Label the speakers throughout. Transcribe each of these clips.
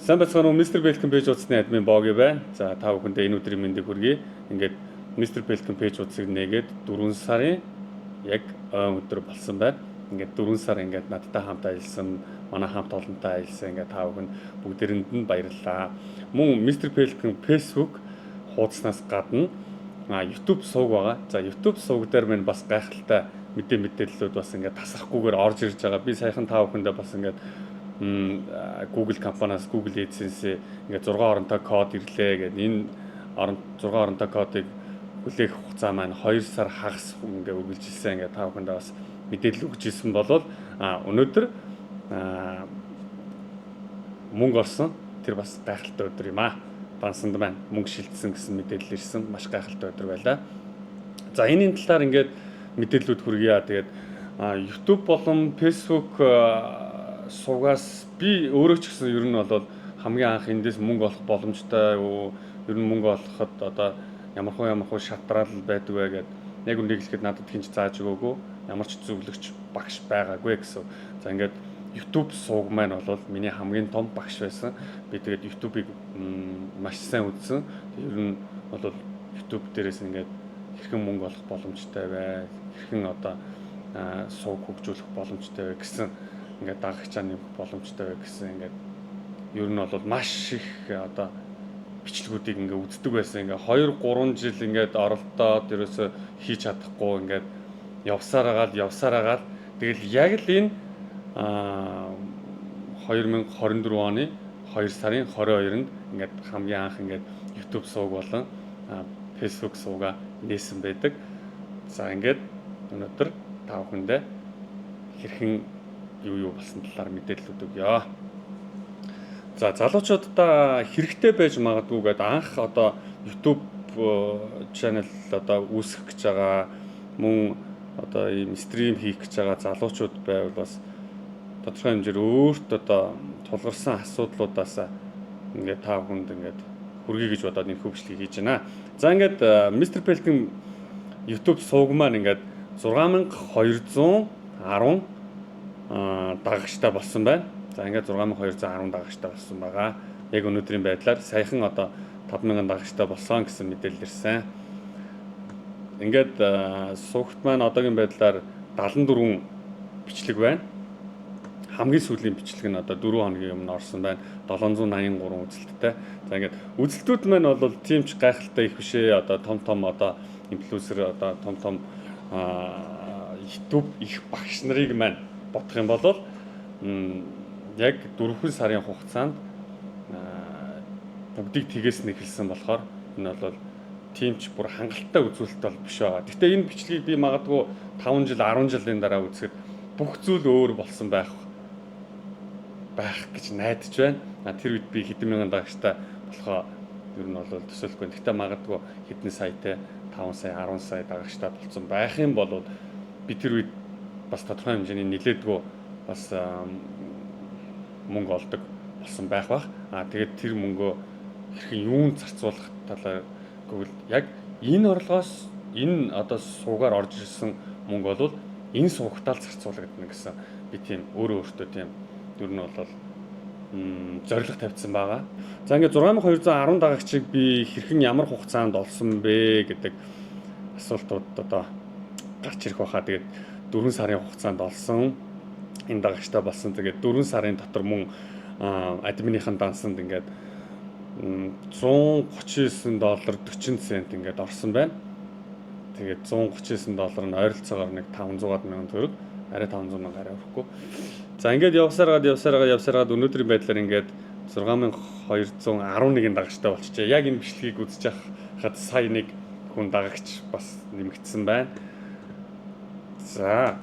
Speaker 1: Сайн бацхан уу Mr. Belkin пэйж утасны админ Боги байна. За та бүхэндээ энэ өдрийн мэндийг хүргэе. Ингээд Mr. Belkin пэйж утсыг нээгээд 4 сарын яг өдөр болсон байна. Ингээд 4 сар ингээд надтай хамт ажилласан, манай хамт олонтой ажилласан ингээд та бүхэн бүгдээрэнд нь баярлалаа. Мөн Mr. Belkin Facebook хуудаснаас гадна YouTube сувг байгаа. За YouTube сувг дээр минь бас гайхалтай мэдээллүүд бас ингээд тасрахгүйгээр орж ирж байгаа. Би саяхан та бүхэндээ бас ингээд Google компаниас Google AdSense ингээд 6 оронтой код ирлээ гэдэг энэ 6 оронтой кодыг хүлээх хугацаа маань 2 сар хагас ингээд үргэлжилсэн ингээд та бүхэндээ бас мэдээлэл өгч ирсэн болол өнөөдөр мөнгө орсон тэр бас гайхалтай өдөр юм аа. Бансанд маань мөнгө шилжсэн гэсэн мэдээлэл ирсэн маш гайхалтай өдөр байлаа. За энэний талаар ингээд мэдээллүүд хүргье. Тэгээд YouTube болон Facebook сувгаас би өөрөө ч гэсэн ер нь бол хамгийн анх эндээс мөнгө олох боломжтой юу, ер нь мөнгө олоход одоо ямар хөө шатрал байдаг вэ гэд яг үнийг хэлэхэд надад хинч зааж өгөөгүй, ямар ч зөвлөгч багш байгаагүй гэсэн. За ингээд YouTube сувг маань бол миний хамгийн том багш байсан. Би тэгээд YouTube-ыг маш сайн үзсэн. Ер нь бол YouTube дээрээс ингээд хэрхэн мөнгө олох боломжтой вэ? Хэрхэн одоо сувг хөгжүүлэх боломжтой вэ гэсэн ингээд дагагчаа нэмэх боломжтой гэсэн ингээд ер нь бол маш их одоо бичлэгүүдийг ингээд үздэг байсан. Ингээд 2-3 жил ингээд оролдоод ерөөсө хийж чадахгүй ингээд явсараагаал тэгэл яг л энэ 2024 оны 2 сарын 22-нд ингээд хамгийн анх ингээд YouTube сувг болон Facebook сувга нээсэн байдаг. За ингээд өнөөдөр та бүхэндээ хэрхэн юу болсон талаар мэдээлэлүүд өгье. За залуучуудаа хэрэгтэй байж магадгүй гэдэг анх одоо YouTube channel одоо үүсгэх гэж байгаа мөн одоо ийм стрим хийх гэж байгаа залуучууд байвал бас тодорхой хэмжээр өөрт одоо тулгарсан асуудлуудаас ингээд та бүхэнд ингээд хүргэе гэж бодоод энэ хөвчлийг хийж байна. За ингээд Mr. Belkin YouTube сувг маань ингээд 6210 дагагчтай болсон байна. За ингээд 6210 дагагчтай болсон байгаа. Яг өнөөдрийн байдлаар саяхан одоо 5000 дагагчтай болсон гэсэн мэдээлэл ирсэн. Ингээд сувгт маань одоогийн байдлаар 74 бичлэг байна. Хамгийн сүүлийн бичлэг нь одоо 4 хоногийн өмнө орсон байна. 783 үзэлттэй. За ингээд үзэлтүүд маань бол тийм ч гайхалтай их бишээ. Одоо том одоо инфлюенсер одоо том YouTube их багш нарыг маань бодох юм бол яг 4 сарын хугацаанд бүгдийг тгээс нэхэлсэн болохоор энэ бол тийм ч бүр хангалттай үзүүлэлт бол биш байгаа. Гэхдээ энэ бичлэгийг би магадгүй 5 жил 10 жилийн дараа үзэхэд бүх зүйл өөр болсон байх гэж найдаж байна. Тэр үед би хэдэн мянган дагагчтай болохоо ер нь бол төсөөлөхгүй. Гэхдээ магадгүй хэдэн саятай 5 сая 10 сая дагагчтай болсон байх юм бол би тэр үед бас тодорхой хэмжээний нэлээдгүй бас мөнгө олдог болсон байх бах. Тэгээд тэр мөнгөө хэрхэн юунд зарцуулах талаар гэвэл яг энэ орлогоос энэ одоо суугаар орж ирсэн мөнгө бол энэ суугтаал зарцуулагдана гэсэн би тийм өөртөө тийм ер нь бол зорилго тавьсан байгаа. За ингээд 6210 дагагчийг би хэрхэн ямар хугацаанд олсон бэ гэдэг асуултууд одоо гарч ирэх байхаа. Тэгээд 4 сарын хугацаанд олсон энэ дагагчтай болсон. Тэгээд 4 сарын дотор мөн админийхэн дансанд ингээд $139.40 ингээд орсон байна. Тэгээд $139 нь ойролцоогоор нэг 500,000 төгрөг, арай 500,000 арай өрөхгүй. За ингээд явсараад өнөөдрийн байдлаар ингээд 6211 дагагчтай болчихжээ. Яг энэ бичлэгийг үзэж хахад сая нэг хүн дагагч бас нэмэгдсэн байна. За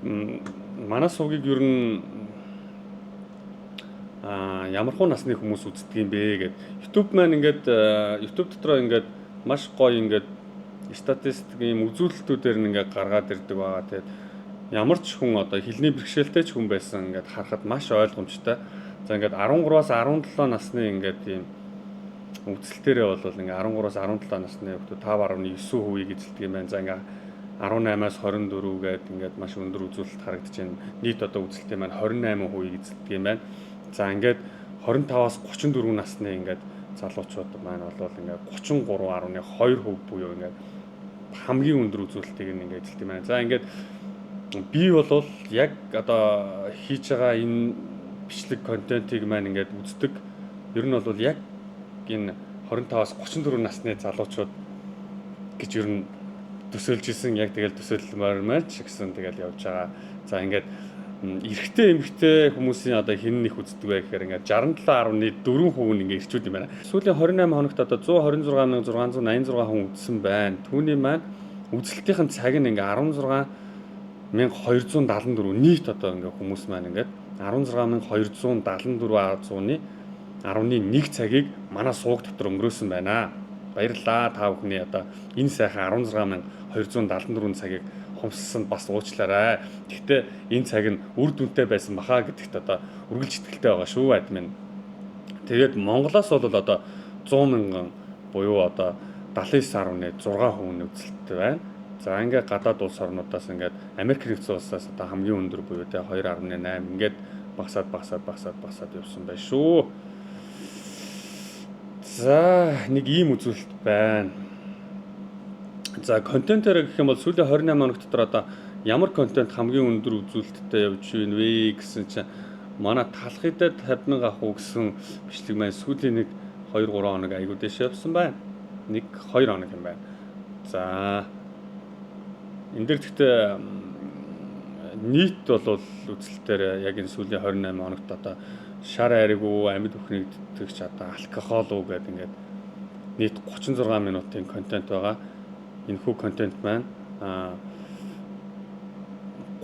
Speaker 1: манай сувгийг ер нь ямар хуу насны хүмүүс үздэг юм бэ гэд YouTube маань ингээд YouTube дотроо ингээд маш гоё ингээд статистик юм үзүүлэлтүүдээр ингээд гаргаад ирдэг байгаа. Тэгээд ямар ч хүн одоо хэлний бэрхшээлтэй ч хүн байсан ингээд харахад маш ойлгомжтой. За ингээд 13-аас 17 насны ингээд ийм үзэлтээрээ бол ингээд 13-аас 17 насны хүмүүс 5.9% эзэлдэг юм байна. За ингээд 18-аас 24 гэдэг ингээд маш өндөр үзүүлэлт харагдаж байна. Нийт одоо үзэлтийн маань 28% эзэлдэг юм байна. За ингээд 25-аас 34 насны ингээд залуучууд маань бол ингээд 33.2% буюу ингээд хамгийн өндөр үзүүлэлтийг ингээд эзэлт юм байна. За ингээд би бол яг одоо хийж байгаа энэ бичлэг контентыг маань ингээд үздэг. Ер нь бол яг энэ 25-аас 34 насны залуучууд гэж ер нь төсөөлж исэн, яг тэгэл төсөөлмөр маань ч гэсэн тэгэл явж байгаа. За ингээд эрэгтэй эмэгтэй хүмүүсийн одоо хэн их үздэг вэ гэхээр ингээд 67.4% нь ингээд ирчүүд юм байна. Сүүлийн 28 хоногт одоо 126,686 хүн үзсэн байна. Түүний маань үзэлтийн цаг нь ингээд 16,274 нийт одоо ингээд хүмүүс маань ингээд 16,274,100-ны 11 цагийг манай сууг дотор өнгөрөөсөн байна. Баярлалаа та бүхний одоо энэ сайхан 16,274 цагийг хумссан бас уучлаарай. Гэхдээ энэ цаг нь үр дүнтэй байсан бахаа гэдэгт одоо үргэлж итгэлтэй байгаа шүү админ. Тэгээд Монголоос бол одоо 100,000 буюу одоо 79.6% үзэлттэй байна. За ингээд гадаад улс орнуудаас ингээд Америк нэгдсэн улсаас одоо хамгийн өндөр буюу тэ 2.8 ингээд багасаад явсан байна шүү. За нэг ийм үзүүлэлт байна. За контентээр гэх юм бол сүүлийн 28 хоног дотор одоо ямар контент хамгийн өндөр үзүүлэлттэй явж байна вэ гэсэн чинь манай талхайдад 50,000 авах гэсэн бичлэг маань сүүлийн нэг 2-3 хоног айгуу дэш явсан байна. 1-2 хоног юм байна. За энэ дээр гэхдээ нийт бол үзэлтээр яг энэ сүүлийн 28 хоногт одоо шар айраг уу, амьд бүхнийг тэтгэж одоо алкогол уу гэдэг ингээд нийт 36 минутын контент байгаа. Энэхүү контент маань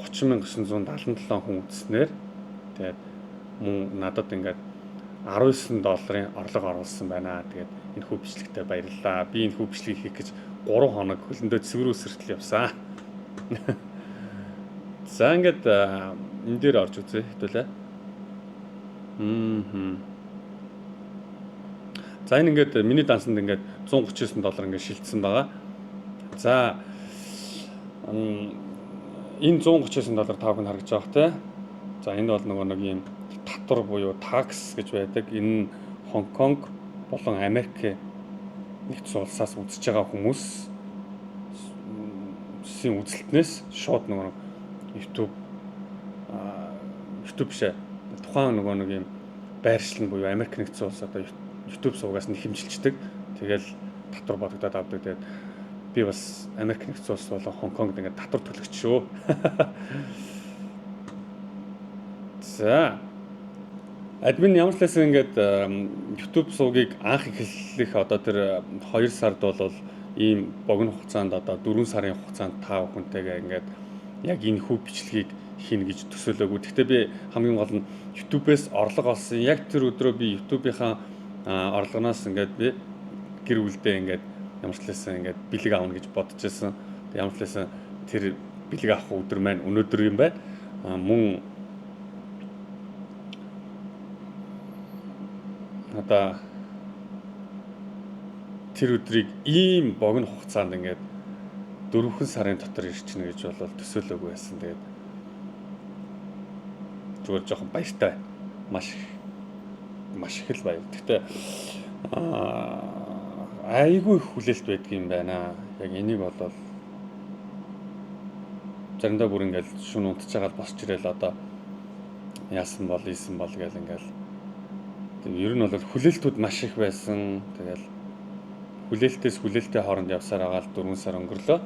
Speaker 1: 30,977 хүн үзснээр тэгээд мөн надад ингээд $19 орлого оруулсан байна. Тэгээд энэхүү бичлэгтээ баярлалаа. Би энэхүү бичлэгийг хийх гэж 3 хоног хөлөндөө цэврүүс хүртэл явсан. За ингээд энэ дээр орж үзье хэвдүүлээ. За энэ ингээд миний дансанд ингээд $139 ингээд шилжсэн байгаа. За энэ $139 та бүхэн харагдаж байгаа те. За энэ бол нөгөө нэг юм татвар буюу такс гэж байдаг. Энэ Хонконг болон Америк нэгдсэн улсаас үзэж байгаа хүмүүсийн үзэлтнээс шууд нөгөө YouTube бишээ тухайн нөгөө нэг юм байршил нь буюу Америк нэгдсэн улс одоо YouTube суугаас нь хэмжилждэг. Тэгэл татвар бодогдоод авдаг. Тэгээд би бас Америк нэгдсэн улс болон Хонконгд ингээд татвар төлөгч шүү. За админ ямар ч байсан ингээд YouTube суугийг анх эхлэх одоо тэр 2 сард бол ийм богино хугацаанд одоо 4 сарын хугацаанд та бүхэнтэйгээ ингээд яг энэ хүү бичлэгийг хийнэ гэж төсөөлөөгүй. Гэхдээ би хамгийн гол нь YouTube-ээс орлого олсон. Яг тэр өдрөө би YouTube-ийнхаа орлогоноос ингээд би гэр бүлдээ ингээд ямар ч лээсэн ингээд бэлэг аавна гэж бодож байсан. Ямар ч лээсэн тэр бэлэг авах өдөр маань өнөөдөр юм байна. Мөн одоо тэр өдрийг ийм богино хугацаанд ингээд 4 сарын дотор ирчихнэ гэж бол төсөөлөөгүй байсан. Тэгээд зүгээр жоохон баяртай. Маш их л баяр. Гэхдээ айгүй их хүлээлт байдаг юм байна. Яг энийг бол заримдаа бүр ингээд шүн унтж байгаа босч ирэл одоо яасан бол гэл ингээл ер нь бол хүлээлтүүд маш их байсан. Тэгэл хүлээлтээс хүлээлттэй хооронд явсаар байгаа л 4 сар өнгөрлөө.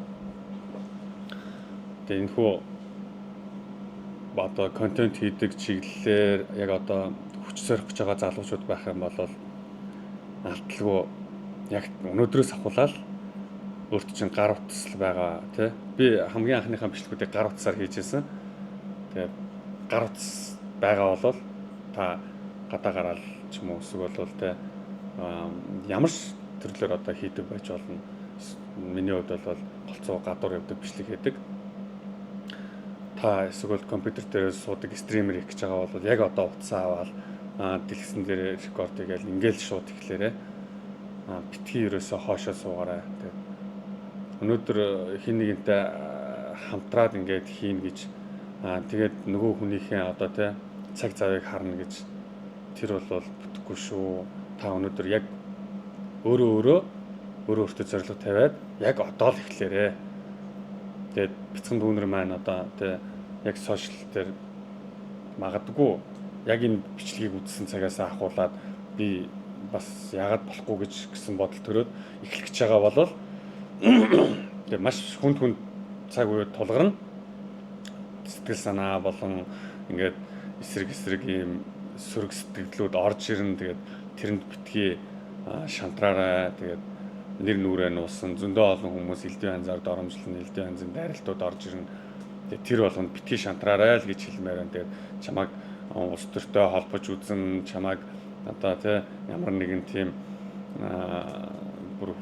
Speaker 1: Тэгээ энэхүү одоо контент хийдэг чиглэлээр яг одоо хүч сорих гэж байгаа залуучууд байх юм бол алтлгүй яг өнөөдрөөс ахуулаад өөрт чинь гар утсал байгаа тий. Би хамгийн анхныхаа бичлэгүүдийг гар утсаар хийжсэн. Тэгээ гар утас байгаа бол та гадаа гараал ч юм уу эсвэл бол тий ямар ч төрлөөр одоо хийдэг байж болно. Миний хувьд бол голцоо гадуур явдаг бичлэг хийдэг. Та эсвэл компьютер дээр суудаг стример хийх гэж байгаа бол яг одоо утсаа аваад дэлгэсэн дээр рекорд хийгээл ингээл шууд ихлээрээ битгий ерөөсөө хоошоо суугаарай. Тэгээд өнөөдөр хин нэгэнтэй хамтраад ингээд хийн гэж тэгээд нөгөө хүнийхээ одоо тий цаг завыг харна гэж тэр бол бүтэхгүй шүү. Та өнөөдөр яг өөртөө зорилго тавиад яг одоо л эхлээрээ. Тэгээд бяцхан дүүнер маань одоо тэ яг сошиал дээр магадгүй яг энэ бичлэгийг үзсэн цагаас ахуулаад би бас яагаад болохгүй гэсэн бодол төрөөд эхлэх гэж байгаа болол тэгээд маш хүнд цаг үе тулгарна. Сэтгэл санаа болон ингээд эсрэг ийм сөрөг сэтгэлдлүүд орж ирнэ. Тэгээд тэрэнд битгий шантраарай. Тэгээд нэр нүрээ нуусан зөндөө олон хүмүүс элдвийн ханзаар доромжлон элдвийн ханзын дайралтууд орж ирнэ. Тэгээд тэр болгонд битгий шантраарай л гэж хэлмээр байна. Тэгээд чамайг улс төртэй холбож үзэн, чамайг одоо тэ ямар нэгэн тийм бүр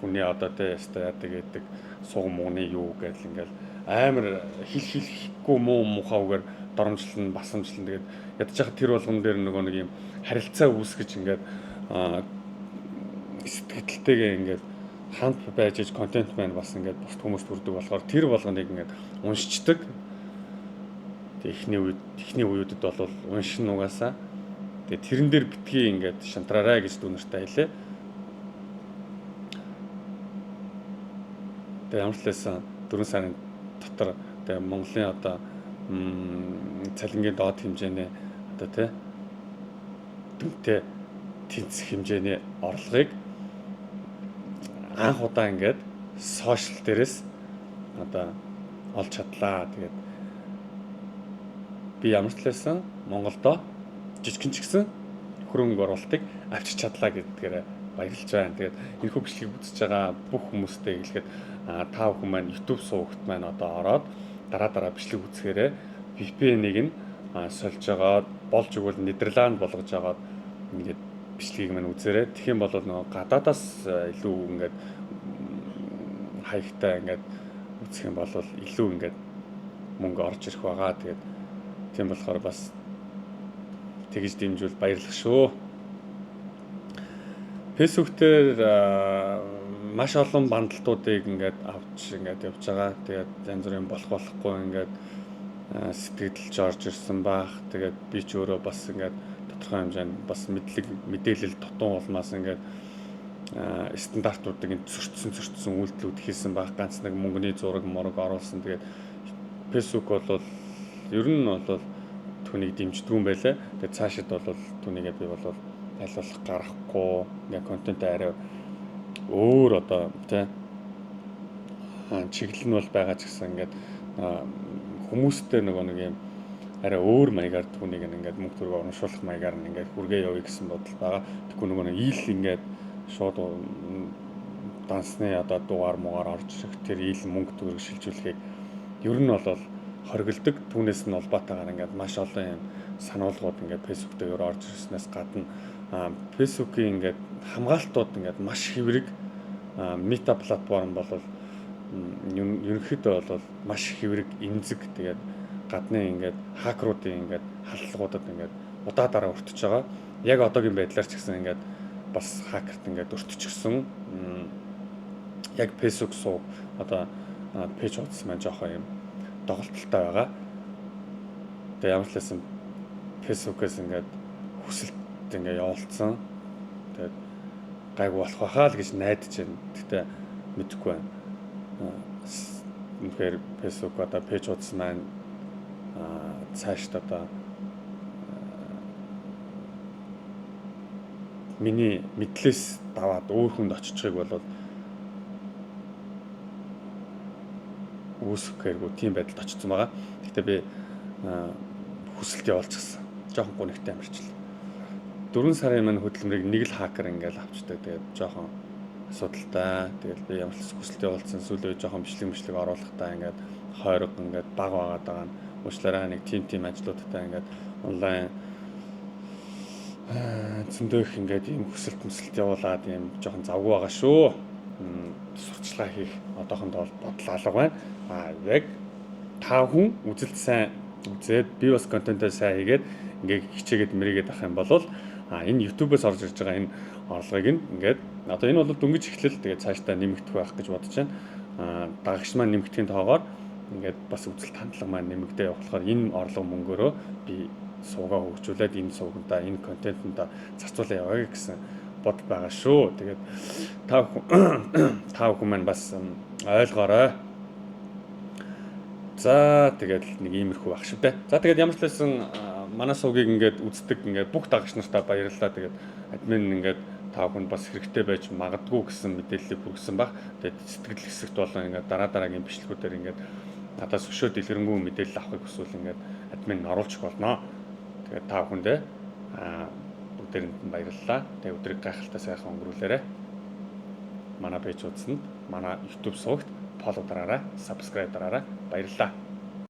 Speaker 1: хүний одоо тэ ястаа яадаг суг мууны юу гэдэл ингээл амар хэлэхгүй муухайгаар доромжлон басамжлан тэгээд ядаж хахад тэр болгон дээр нөгөө нэг юм харилцаа үүсгэж ингээд сэтгэлтэйгээ ингээд хамт байж иж контент маань бас ингээд бусд хүмүүст хүрдэг болохоор тэр болгоныг ингээд уншичдаг. Тэг эхний үеүүдэд бол уншин угаасаа. Тэгээ тэрэн дээр битгий ингээд шантраарай гэж дүүнэртэй хэлээ. Тэгээ ямар ч лээсэн 4 сарын дотор тэгээ Монголын одоо цалингийн доод хэмжээний одоо тий дүнтэй тэнцэх хэмжээний орлогыг анх удаа ингээд сошиал дээрээс одоо олж чадлаа. Тэгээд би ямар ч лээсэн Монголдо жижигэн ч гэсэн хөрөнгө оруулалтыг авчиж чадлаа гэдгээр баярлж байна. Тэгээд энэхүү бичлэгийг үзэж байгаа бүх хүмүүстээ хэлэхэд та бүхэн маань YouTube суугт маань одоо ороод дараа бичлэг үзэхээрээ VPN-ыг нь сольж агаад болж игэл Нидерланд болгож агаад ингээд бичлэгийг маань үзээрэй. Тэгэх юм бол нөгөө гадаадаас илүү ингээд хаягтай ингээд үзэх юм бол илүү ингээд мөнгө орж ирэх байгаа. Тэгээд тийм болохоор бас тэгж дэмжүүл баярлах шүү. Facebook дээр маш олон бандалтуудыг ингээд авч ингээд явж байгаа. Тэгээд янз бүрийн болохгүй ингээд сэтгэлж орж ирсэн баах. Тэгээд би ч өөрөө бас ингээд тодорхой хэмжээнд бас мэдээлэл тутан улмаас ингээд стандартуудыг зөрчсөн үйлдэлүүд хийсэн баах. Ганц нэг мөнгөний зураг морог оруулсан. Тэгээд Facebook бол ер нь бол түүнийг дэмждэг юм байлаа. Тэгээд цаашид бол түүнийг би бол айлуулах гарахгүй ингээ контент арай өөр одоо тий чиглэл нь бол байгаа ч гэсэн ингээд хүмүүстэй нөгөө нэг юм арай өөр маягаар түүнийг ингээд мөнгө төрөг урамшуулах маягаар нь ингээд хүргээ явъя гэсэн бодол байгаа. Тэгэхгүй нөгөө нэг ил ингээд шууд дансны одоо дугаар муугаар орж ирэх тэр ил мөнгө төрөг шилжүүлэхийг ер нь бол хоригддаг. Түүнээс нь улбаатайгаар ингээд маш олон юм сануулгууд ингээд Facebook дээр орж ирснээс гадна Facebook-ийн ингээд хамгаалтууд ингээд маш хэврэг мета платформ бол ерөнхийдөө бол маш хэврэг эмзэг тэгээд гадны ингээд хакеруудын ингээд халдлагуудад ингээд удаа дараа өртөж байгаа. Яг одоогийн байдлаар ч гэсэн ингээд бас хакерт ингээд өртөжчихсөн. Яг Facebook суу одоо пэйж утас маань жоохон юм доголдолтой байгаа. Тэгээд ямар ч лсэн Facebook-ээс ингээд хүсэлт ингээ явуулсан. Тэгээд гайг болох байхаа л гэж найдаж байна. Гэхдээ мэдэхгүй байна. Үнэхээр Facebook одоо пэйж утас маань цаашд одоо миний мэдлээс даваад өөр хүнд очихыг бол үүсгэхээргүй тийм байдалд очсон байгаа. Гэхдээ би хүсэлт явуулчихсан. Жохон гонигтай амарчлаа. 4 сарын маань хөдөлмөрийг нэг л хакер ингээл авчдаг. Тэгээд жоохон асуудалтай. Тэгээд би ямар ч хүсэлт явуулсан сүүлийн жоохон бичлэг оруулахдаа ингээд хойрог ингээд баг байгаад байгаа нь уучлаарай. Нэг тим ажлуудтай ингээд онлайн зөндөө их ингээд ийм хүсэлт явуулаад ийм жоохон завгүй байгаа шүү. Сурчлага хийх одоохондоо бодол алга байна. Яг 5 хүн үзэлт сайн үзээд би бас контентоо сайн хийгээд ингээд хичээгээд мэрийгээд авах юм бол энэ YouTube-ээс орж ирж байгаа энэ орлогыг ингээд одоо энэ бол дөнгөж эхлэл тэгээд цаашдаа нэмэгдэх байх гэж бодож байна. Дагагч маань нэмэгдэхийн тоогоор ингээд бас үзэлт хандлага маань нэмэгдээ явах болохоор энэ орлого мөнгөөрөө би суугаа хөгжүүлээд энэ суугандаа энэ контентондоо зарцуулаа яваа гэсэн бодол байгаа шүү. Тэгээд та бүхэн маань бас ойлгоорой. За тэгээд нэг иймэрхүү баг шүү дээ. За тэгээд ямар ч байсан манай суугийг ингээд үздэг ингээд бүх дагагч нартаа баярлалаа. Тэгээд админ ингээд та бүхэнд бас хэрэгтэй байж магадгүй гэсэн мэдээллийг хүргэсэн баг. Тэгээд сэтгэл хэсэгт болон ингээд дараагийн бичлэгүүдээр ингээд надаас өшөө дэлгэрэнгүй мэдээлэл авахыг хүсвэл ингээд админ оруулчих болно. Тэгээд та бүхэндээ бүгдээрэнд нь баярлалаа. Тэгээд өдрийг гайхалтай сайхан өнгөрүүлээрэй. Манай пэйж үзсэнд, манай YouTube суугт фоллоу дараарай, subscribe дараарай. Баярлалаа.